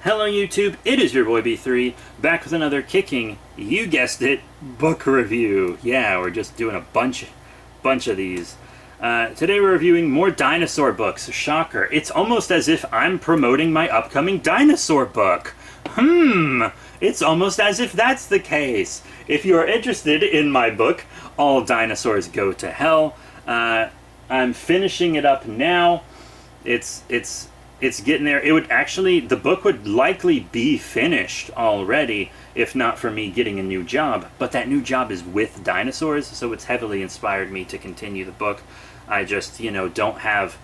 Hello YouTube, it is your boy B3, back with another kicking, you guessed it, book review. Yeah, we're just doing a bunch of these. Today we're reviewing more dinosaur books. Shocker, it's almost as if I'm promoting my upcoming dinosaur book. It's almost as if that's the case. If you are interested in my book, All Dinosaurs Go to Hell, I'm finishing it up now. It's getting there. It would actually, the book would likely be finished already if not for me getting a new job. But that new job is with dinosaurs, so it's heavily inspired me to continue the book. I just, don't have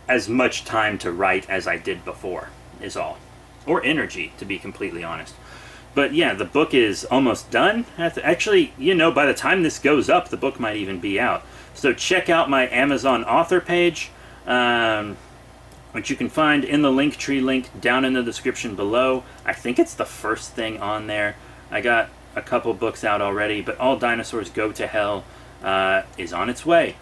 as much time to write as I did before, is all. Or energy, to be completely honest. But yeah, the book is almost done. Actually, by the time this goes up, the book might even be out. So check out my Amazon author page, which you can find in the Linktree link down in the description below. I think it's the first thing on there. I got a couple books out already, but All Dinosaurs Go to Hell is on its way.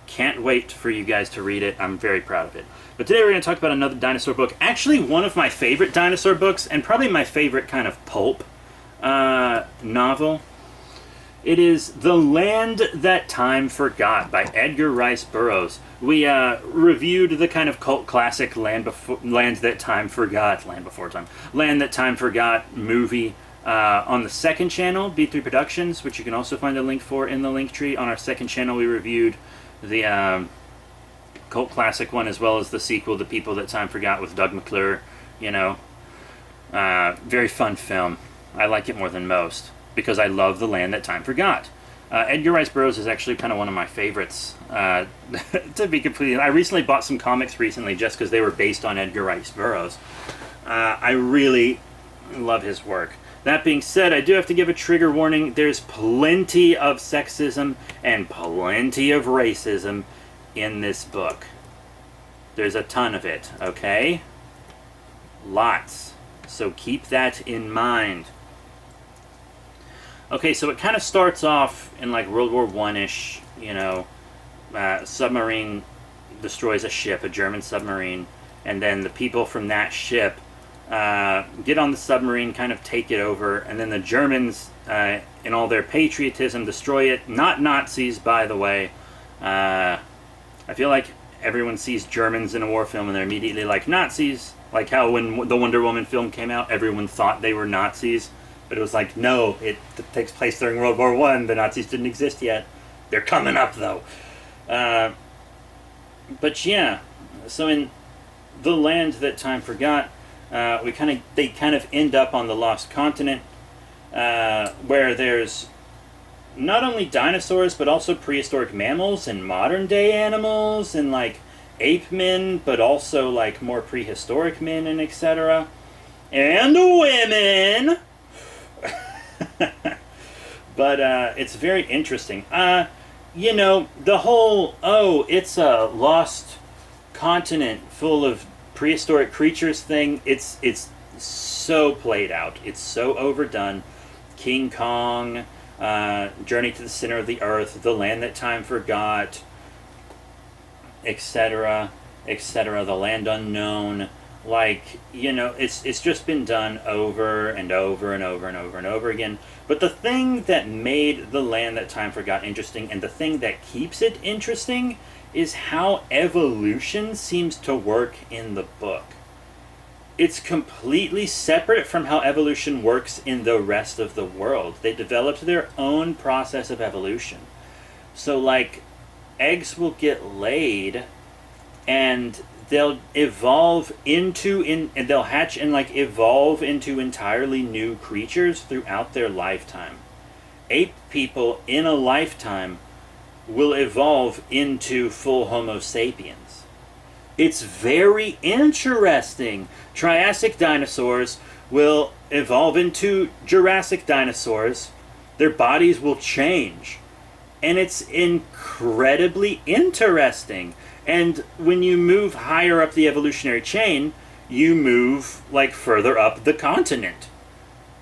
Can't wait for you guys to read it. I'm very proud of it. But today we're going to talk about another dinosaur book. Actually, one of my favorite dinosaur books, and probably my favorite kind of pulp novel. It is The Land That Time Forgot by Edgar Rice Burroughs. We reviewed the kind of cult classic Land That Time Forgot movie on the second channel, B3 Productions, which you can also find a link for in the Linktree. On our second channel, we reviewed the cult classic one, as well as the sequel, The People That Time Forgot, with Doug McClure. Very fun film. I like it more than most, because I love The Land That Time Forgot. Edgar Rice Burroughs is actually kind of one of my favorites, to be completely... I recently bought some comics just because they were based on Edgar Rice Burroughs. I really love his work. That being said, I do have to give a trigger warning. There's plenty of sexism and plenty of racism in this book. There's a ton of it, okay? Lots. So keep that in mind. Okay, so it kind of starts off in like World War I-ish, submarine destroys a ship, a German submarine, and then the people from that ship get on the submarine, kind of take it over, and then the Germans, in all their patriotism, destroy it. Not Nazis, by the way. I feel like everyone sees Germans in a war film and they're immediately like Nazis, like how when the Wonder Woman film came out, everyone thought they were Nazis. But it was like, no, it takes place during World War I. The Nazis didn't exist yet. They're coming up, though. But yeah, so in The Land That Time Forgot, they kind of end up on the Lost Continent, where there's not only dinosaurs, but also prehistoric mammals and modern-day animals, and like ape men, but also like more prehistoric men, and etc. And women! But it's very interesting. The whole, it's a lost continent full of prehistoric creatures thing, it's so played out. It's so overdone. King Kong, Journey to the Center of the Earth, The Land That Time Forgot, etc., etc., The Land Unknown. Like, it's just been done over and over and over and over and over again. But the thing that made The Land That Time Forgot interesting, and the thing that keeps it interesting, is how evolution seems to work in the book. It's completely separate from how evolution works in the rest of the world. They developed their own process of evolution. So, like, eggs will get laid, and they'll evolve and they'll hatch and like evolve into entirely new creatures throughout their lifetime. Ape people in a lifetime will evolve into full Homo sapiens. It's very interesting. Triassic dinosaurs will evolve into Jurassic dinosaurs. Their bodies will change. And it's incredibly interesting. And when you move higher up the evolutionary chain, you move like further up the continent.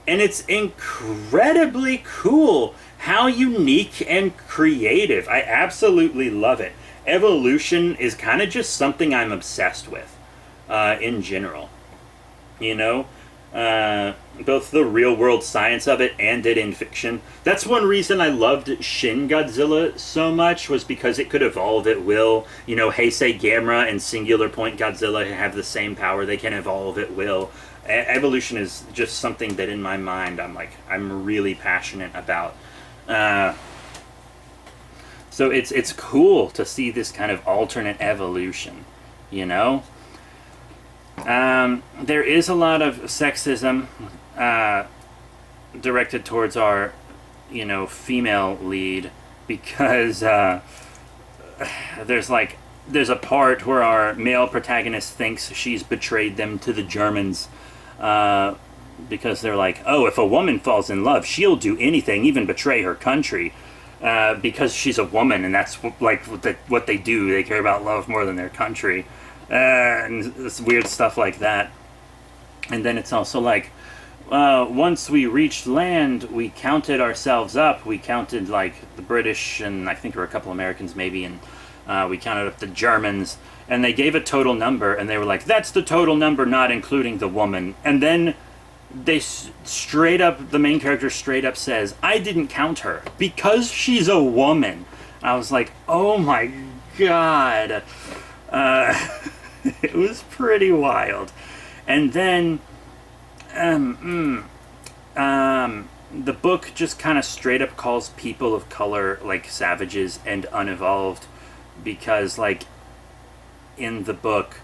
And it's incredibly cool how unique and creative. I absolutely love it. Evolution is kind of just something I'm obsessed with in general. you know, both the real world science of it and it in fiction. That's one reason I loved Shin Godzilla so much, was because it could evolve at will. You know, Heisei Gamera and Singular Point Godzilla have the same power, they can evolve at will. Evolution is just something that in my mind I'm really passionate about. So it's cool to see this kind of alternate evolution, you know? There is a lot of sexism directed towards our, you know, female lead, because there's a part where our male protagonist thinks she's betrayed them to the Germans, because they're like, oh, if a woman falls in love, she'll do anything, even betray her country, because she's a woman, and that's what they do. They care about love more than their country. And it's weird stuff like that. And then it's also like, once we reached land, we counted ourselves up. We counted like the British, and I think there were a couple Americans maybe, and we counted up the Germans, and they gave a total number, and they were like, that's the total number, not including the woman. And then they straight up, the main character straight up says, I didn't count her because she's a woman. I was like, oh my god. It was pretty wild. And then the book just kind of straight up calls people of color like savages and unevolved, because like in the book,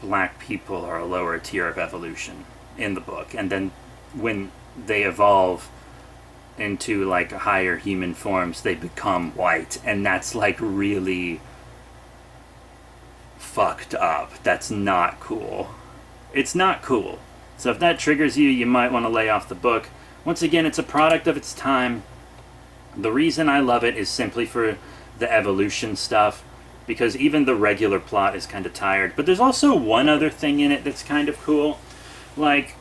black people are a lower tier of evolution in the book, and then when they evolve into like higher human forms, they become white, and that's like really fucked up. That's not cool. It's not cool. So if that triggers you, you might want to lay off the book. Once again, it's a product of its time. The reason I love it is simply for the evolution stuff, because even the regular plot is kind of tired. But there's also one other thing in it that's kind of cool. Like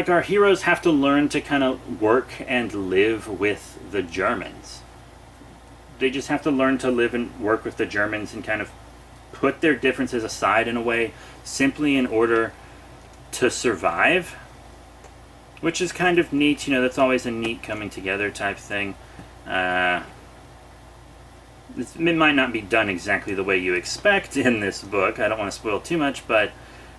our heroes have to learn to kind of work and live with the Germans. They just have to learn to live and work with the Germans and kind of put their differences aside in a way, simply in order to survive, which is kind of neat. You know, that's always a neat coming together type thing. It might not be done exactly the way you expect in this book. I don't want to spoil too much, but,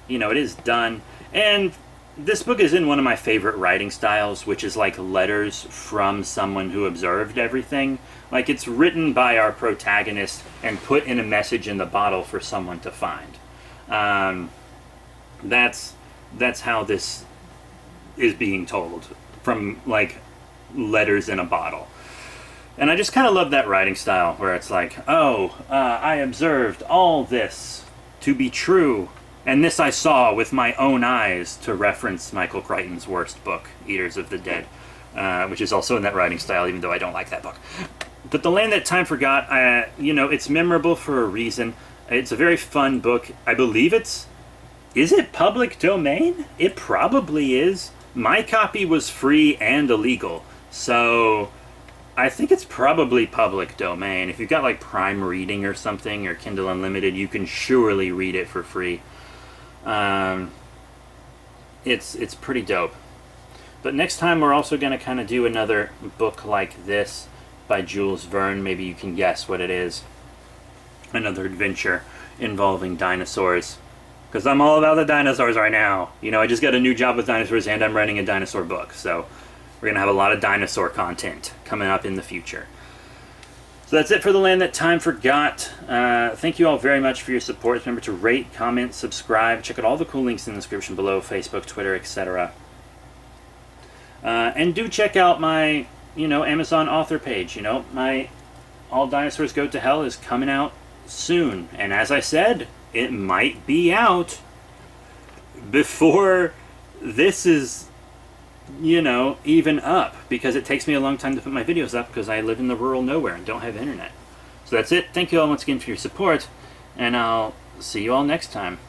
you know, it is done. And this book is in one of my favorite writing styles, which is like letters from someone who observed everything. Like, it's written by our protagonist and put in a message in the bottle for someone to find. That's how this is being told, from like letters in a bottle. And I just kind of love that writing style, where it's like, oh, I observed all this to be true, and this I saw with my own eyes, to reference Michael Crichton's worst book, Eaters of the Dead, which is also in that writing style, even though I don't like that book. But The Land That Time Forgot, you know, it's memorable for a reason. It's a very fun book. I believe is it public domain? It probably is. My copy was free and illegal, so I think it's probably public domain. If you've got like Prime Reading or something, or Kindle Unlimited, you can surely read it for free. It's pretty dope. But next time we're also going to kind of do another book like this by Jules Verne. Maybe you can guess what it is. Another adventure involving dinosaurs. Because I'm all about the dinosaurs right now. You know, I just got a new job with dinosaurs, and I'm writing a dinosaur book. So we're going to have a lot of dinosaur content coming up in the future. So that's it for The Land That Time Forgot. Thank you all very much for your support. Remember to rate, comment, subscribe. Check out all the cool links in the description below. Facebook, Twitter, etc. And do check out my, you know, Amazon author page. You know, my All Dinosaurs Go to Hell is coming out soon. And as I said, it might be out before this is, you know, even up, because it takes me a long time to put my videos up, because I live in the rural nowhere and don't have internet. So that's it. Thank you all once again for your support, and I'll see you all next time.